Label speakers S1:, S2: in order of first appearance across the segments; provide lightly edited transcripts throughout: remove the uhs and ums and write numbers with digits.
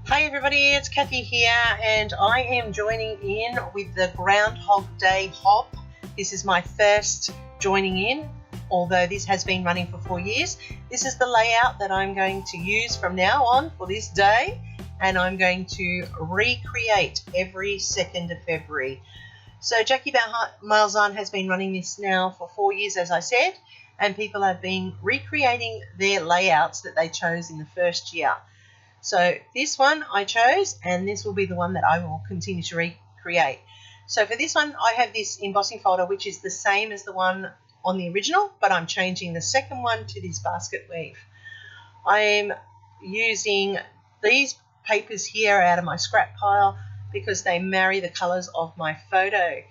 S1: Hi everybody, it's Kathy here and I am joining in with the Groundhog Day hop. This is my first joining in, although this has been running for 4 years. This is the layout that I'm going to use from now on for this day, and I'm going to recreate every 2nd of February. So Jackie Malzahn has been running this now for 4 years, as I said, and people have been recreating their layouts that they chose in the first year. So this one I chose, and this will be the one that I will continue to recreate. So for this one, I have this embossing folder, which is the same as the one on the original, but I'm changing the second one to this basket weave. I am using these papers here out of my scrap pile because they marry the colours of my photo.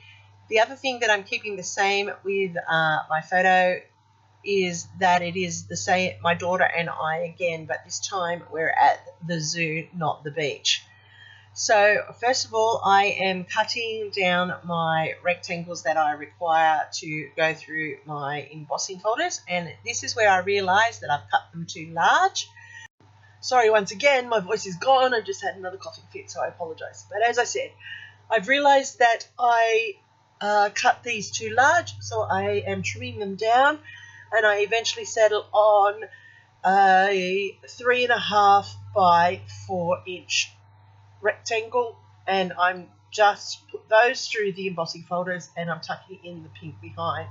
S1: The other thing that I'm keeping the same with my photo is that it is the same, my daughter and I again, but this time we're at the zoo, not the beach. So first of all, I am cutting down my rectangles that I require to go through my embossing folders, and this is where I realised that I've cut them too large. Sorry, once again, my voice is gone. I just had another coughing fit, so I apologise. But as I said, I've realised that I cut these too large, so I am trimming them down. And I eventually settled on a 3.5 by 4 inch rectangle, and I'm just put those through the embossing folders, and I'm tucking in the pink behind.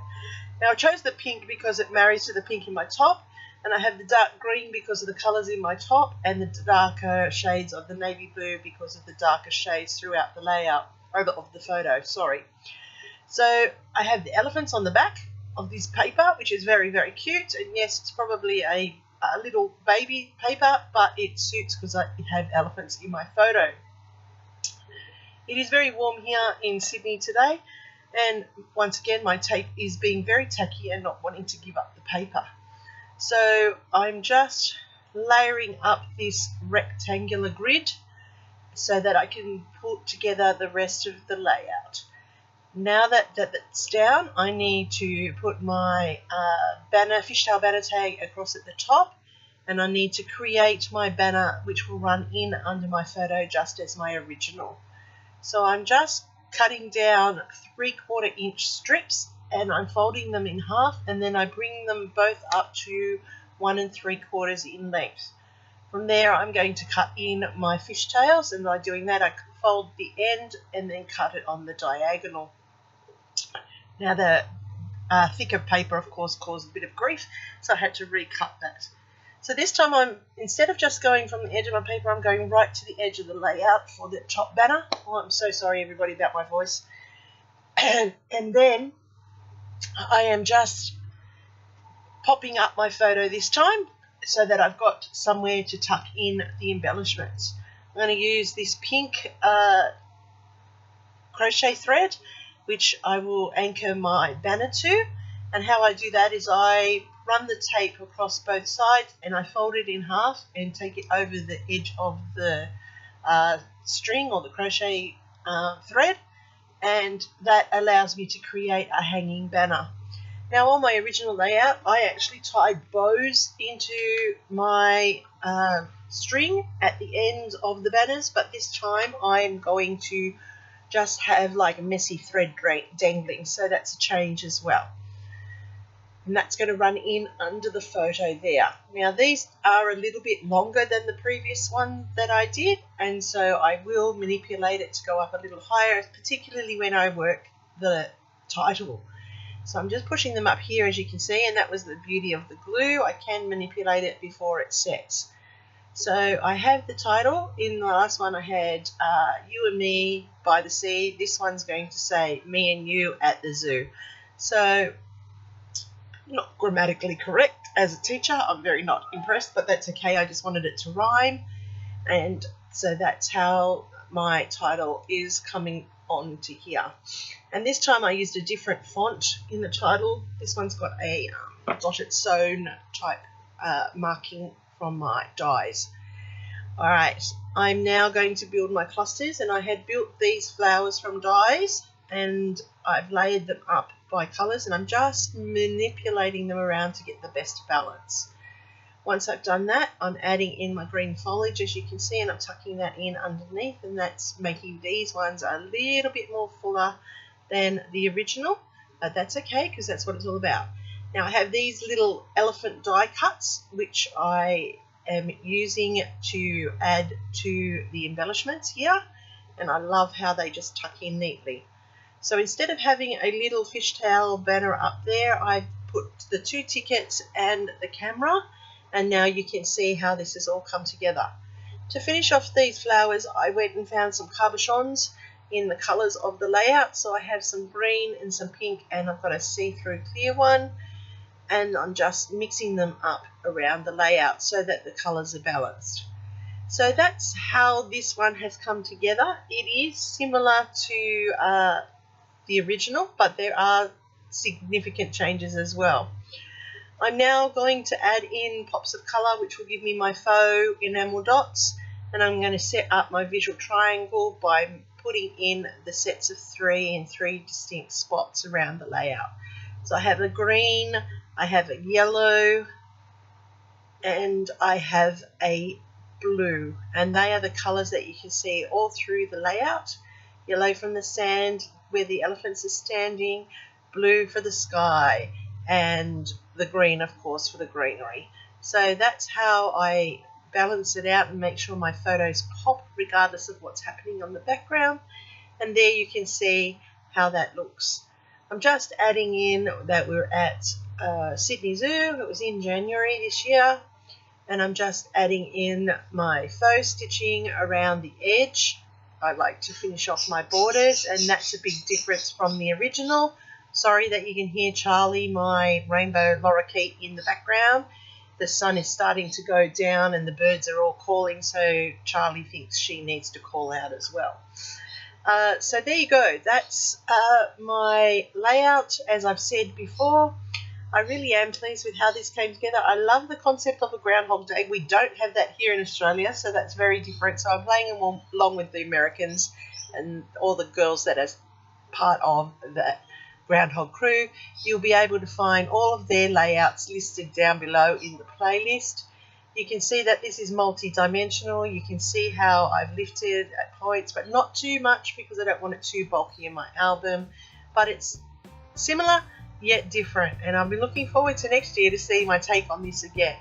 S1: Now I chose the pink because it marries to the pink in my top, and I have the dark green because of the colours in my top, and the darker shades of the navy blue because of the darker shades throughout the layout, of the photo, sorry. So I have the elephants on the back of this paper, which is very, very cute, and yes, it's probably a little baby paper, but it suits because I have elephants in my photo. It is very warm here in Sydney today, and once again my tape is being very tacky and not wanting to give up the paper. So I'm just layering up this rectangular grid so that I can put together the rest of the layout. Now that that's down, I need to put my fishtail banner tag across at the top, and I need to create my banner which will run in under my photo just as my original. So I'm just cutting down 3/4 inch strips, and I'm folding them in half, and then I bring them both up to 1 3/4 in length. From there I'm going to cut in my fishtails, and by doing that I fold the end and then cut it on the diagonal. Now the thicker paper of course caused a bit of grief, so I had to recut that. So this time instead of just going from the edge of my paper, I'm going right to the edge of the layout for the top banner. Oh, I'm so sorry everybody about my voice. And then I am just popping up my photo this time so that I've got somewhere to tuck in the embellishments. I'm going to use this pink crochet thread, which I will anchor my banner to, and how I do that is I run the tape across both sides and I fold it in half and take it over the edge of the string or the crochet thread, and that allows me to create a hanging banner. Now on my original layout I actually tied bows into my string at the ends of the banners, but this time I'm going to just have like a messy thread dangling, so that's a change as well. And that's going to run in under the photo there. Now these are a little bit longer than the previous one that I did, and so I will manipulate it to go up a little higher, particularly when I work the title. So I'm just pushing them up here, as you can see, and that was the beauty of the glue. I can manipulate it before it sets. So I have the title. In the last one I had You and Me by the Sea. This one's going to say Me and You at the Zoo. So not grammatically correct as a teacher. I'm very not impressed, but that's okay. I just wanted it to rhyme. And so that's how my title is coming on to here. And this time I used a different font in the title. This one's got a dotted sewn type marking from my dies. Alright, I'm now going to build my clusters, and I had built these flowers from dies and I've layered them up by colours, and I'm just manipulating them around to get the best balance. Once I've done that, I'm adding in my green foliage, as you can see, and I'm tucking that in underneath, and that's making these ones a little bit more fuller than the original, but that's okay because that's what it's all about. Now I have these little elephant die cuts which I am using to add to the embellishments here, and I love how they just tuck in neatly. So instead of having a little fishtail banner up there, I've put the 2 tickets and the camera, and now you can see how this has all come together. To finish off these flowers, I went and found some cabochons in the colours of the layout. So I have some green and some pink, and I've got a see-through clear one, and I'm just mixing them up around the layout so that the colours are balanced. So that's how this one has come together. It is similar to the original, but there are significant changes as well. I'm now going to add in pops of colour, which will give me my faux enamel dots, and I'm going to set up my visual triangle by putting in the sets of 3 in 3 distinct spots around the layout. So I have a green, I have a yellow, and I have a blue, and they are the colours that you can see all through the layout. Yellow from the sand where the elephants are standing, blue for the sky, and the green, of course, for the greenery. So that's how I balance it out and make sure my photos pop regardless of what's happening on the background. And there you can see how that looks. I'm just adding in that we're at Sydney Zoo. It was in January this year, and I'm just adding in my faux stitching around the edge. I like to finish off my borders, and that's a big difference from the original. Sorry that you can hear Charlie, my rainbow lorikeet, in the background. The sun is starting to go down and the birds are all calling, so Charlie thinks she needs to call out as well. So there you go. That's my layout. As I've said before, I really am pleased with how this came together. I love the concept of a Groundhog Day. We don't have that here in Australia, so that's very different. So I'm playing along with the Americans and all the girls that are part of that Groundhog crew. You'll be able to find all of their layouts listed down below in the playlist. You can see that this is multi-dimensional. You can see how I've lifted at points, but not too much because I don't want it too bulky in my album. But it's similar yet different, and I'll be looking forward to next year to see my take on this again.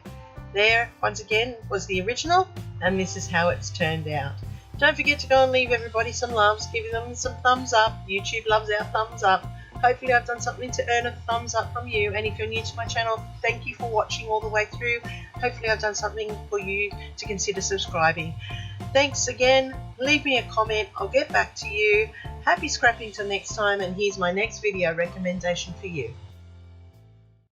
S1: There, once again, was the original, and this is how it's turned out. Don't forget to go and leave everybody some loves, give them some thumbs up. YouTube loves our thumbs up. Hopefully I've done something to earn a thumbs up from you, and if you're new to my channel, thank you for watching all the way through. Hopefully I've done something for you to consider subscribing. Thanks again. Leave me a comment. I'll get back to you. Happy scrapping till next time, and here's my next video recommendation for you.